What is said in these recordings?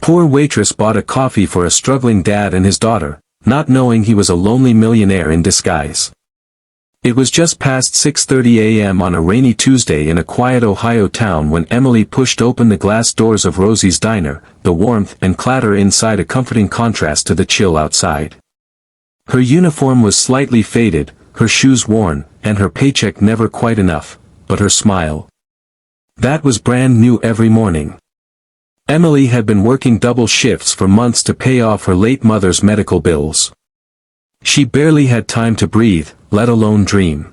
Poor Waitress bought a coffee for a struggling dad and his daughter, not knowing he was a lonely millionaire in disguise. It was just past 6:30 a.m. on a rainy Tuesday in a quiet Ohio town when Emily pushed open the glass doors of Rosie's diner, the warmth and clatter inside a comforting contrast to the chill outside. Her uniform was slightly faded, her shoes worn, and her paycheck never quite enough, but her smile, that was brand new every morning. Emily had been working double shifts for months to pay off her late mother's medical bills. She barely had time to breathe, let alone dream.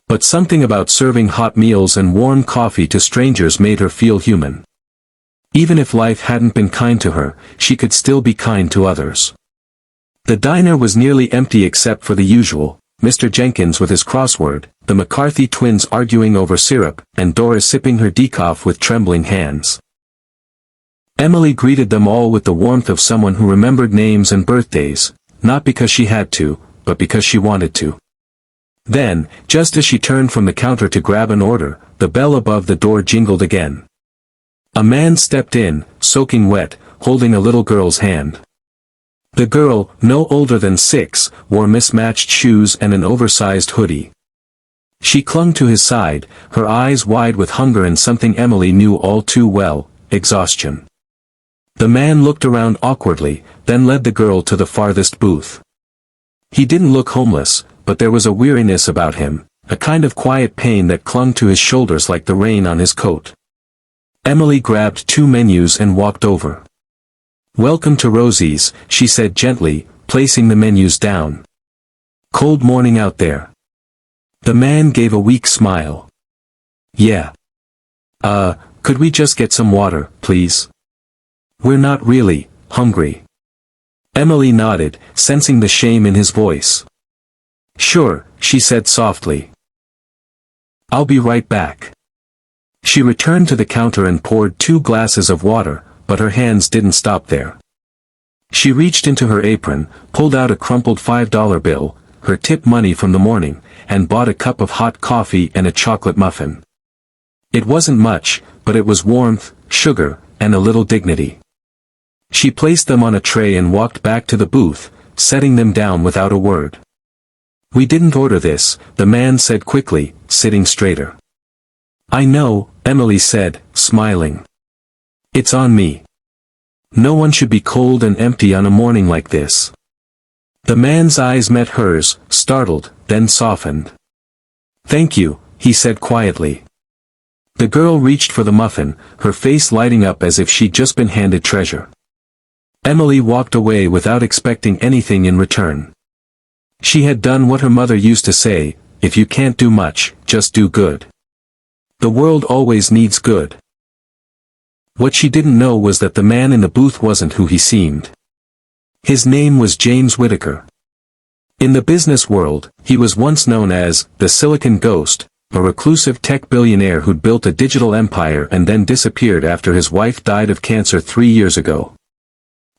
But something about serving hot meals and warm coffee to strangers made her feel human. Even if life hadn't been kind to her, she could still be kind to others. The diner was nearly empty except for the usual, Mr. Jenkins with his crossword, the McCarthy twins arguing over syrup, and Dora sipping her decaf with trembling hands. Emily greeted them all with the warmth of someone who remembered names and birthdays, not because she had to, but because she wanted to. Then, just as she turned from the counter to grab an order, the bell above the door jingled again. A man stepped in, soaking wet, holding a little girl's hand. The girl, no older than 6, wore mismatched shoes and an oversized hoodie. She clung to his side, her eyes wide with hunger and something Emily knew all too well, exhaustion. The man looked around awkwardly, then led the girl to the farthest booth. He didn't look homeless, but there was a weariness about him, a kind of quiet pain that clung to his shoulders like the rain on his coat. Emily grabbed 2 menus and walked over. "Welcome to Rosie's," she said gently, placing the menus down. "Cold morning out there." The man gave a weak smile. "Yeah. Could we just get some water, please? We're not really hungry." Emily nodded, sensing the shame in his voice. "Sure," she said softly. "I'll be right back." She returned to the counter and poured 2 glasses of water, but her hands didn't stop there. She reached into her apron, pulled out a crumpled $5 bill, her tip money from the morning, and bought a cup of hot coffee and a chocolate muffin. It wasn't much, but it was warmth, sugar, and a little dignity. She placed them on a tray and walked back to the booth, setting them down without a word. "We didn't order this," the man said quickly, sitting straighter. "I know," Emily said, smiling. "It's on me. No one should be cold and empty on a morning like this." The man's eyes met hers, startled, then softened. "Thank you," he said quietly. The girl reached for the muffin, her face lighting up as if she'd just been handed treasure. Emily walked away without expecting anything in return. She had done what her mother used to say, if you can't do much, just do good. The world always needs good. What she didn't know was that the man in the booth wasn't who he seemed. His name was James Whittaker. In the business world, he was once known as the Silicon Ghost, a reclusive tech billionaire who'd built a digital empire and then disappeared after his wife died of cancer 3 years ago.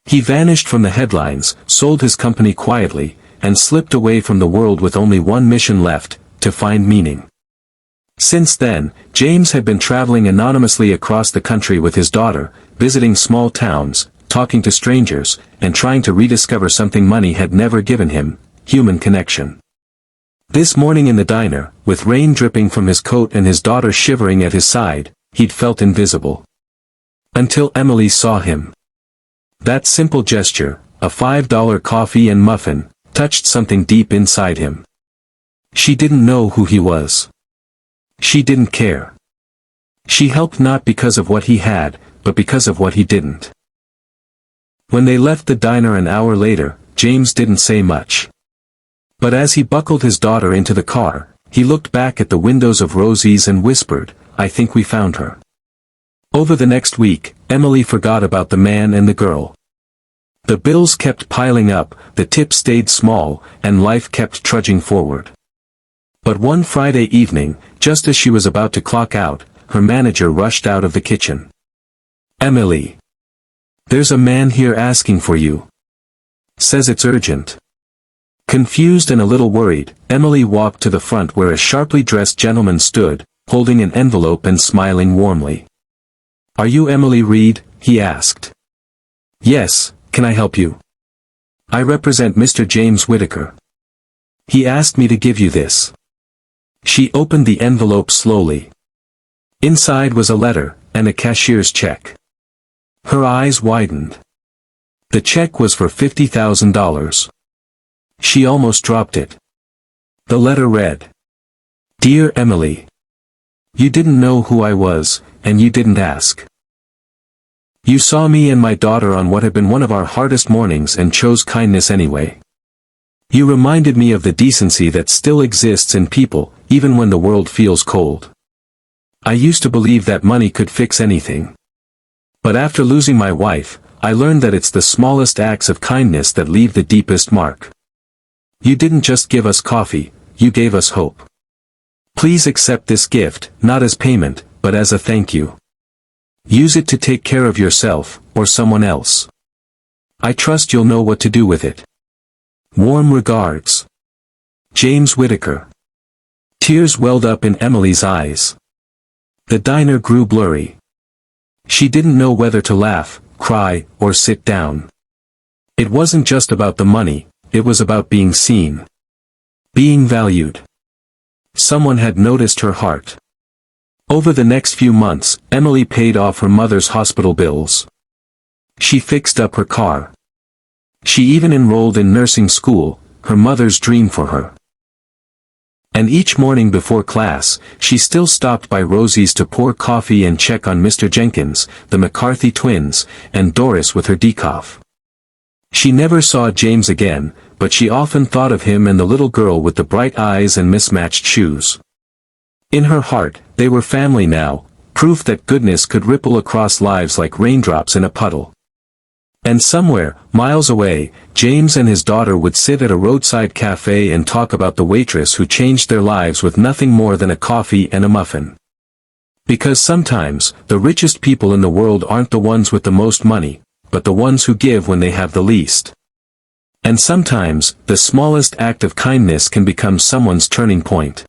He vanished from the headlines, sold his company quietly, and slipped away from the world with only one mission left, to find meaning. Since then, James had been traveling anonymously across the country with his daughter, visiting small towns, talking to strangers, and trying to rediscover something money had never given him, human connection. This morning in the diner, with rain dripping from his coat and his daughter shivering at his side, he'd felt invisible. Until Emily saw him. That simple gesture, a $5 coffee and muffin, touched something deep inside him. She didn't know who he was. She didn't care. She helped not because of what he had, but because of what he didn't. When they left the diner an hour later, James didn't say much. But as he buckled his daughter into the car, he looked back at the windows of Rosie's and whispered, "I think we found her." Over the next week, Emily forgot about the man and the girl. The bills kept piling up, the tips stayed small, and life kept trudging forward. But one Friday evening, just as she was about to clock out, her manager rushed out of the kitchen. "Emily. There's a man here asking for you. Says it's urgent." Confused and a little worried, Emily walked to the front where a sharply dressed gentleman stood, holding an envelope and smiling warmly. "Are you Emily Reed?" he asked. Yes, can I help you? I represent Mr. James Whittaker. He asked me to give you this. She opened the envelope slowly. Inside was a letter, and a cashier's check. Her eyes widened. The check was for $50,000. She almost dropped it. The letter read, "Dear Emily, you didn't know who I was, and you didn't ask. You saw me and my daughter on what had been one of our hardest mornings and chose kindness anyway. You reminded me of the decency that still exists in people, even when the world feels cold. I used to believe that money could fix anything. But after losing my wife, I learned that it's the smallest acts of kindness that leave the deepest mark. You didn't just give us coffee, you gave us hope. Please accept this gift, not as payment, but as a thank you. Use it to take care of yourself, or someone else. I trust you'll know what to do with it. Warm regards. James Whittaker." Tears welled up in Emily's eyes. The diner grew blurry. She didn't know whether to laugh, cry, or sit down. It wasn't just about the money, it was about being seen. Being valued. Someone had noticed her heart. Over the next few months, Emily paid off her mother's hospital bills. She fixed up her car. She even enrolled in nursing school, her mother's dream for her. And each morning before class, she still stopped by Rosie's to pour coffee and check on Mr. Jenkins, the McCarthy twins, and Doris with her decaf. She never saw James again, but she often thought of him and the little girl with the bright eyes and mismatched shoes. In her heart, they were family now, proof that goodness could ripple across lives like raindrops in a puddle. And somewhere, miles away, James and his daughter would sit at a roadside cafe and talk about the waitress who changed their lives with nothing more than a coffee and a muffin. Because sometimes, the richest people in the world aren't the ones with the most money, but the ones who give when they have the least. And sometimes, the smallest act of kindness can become someone's turning point.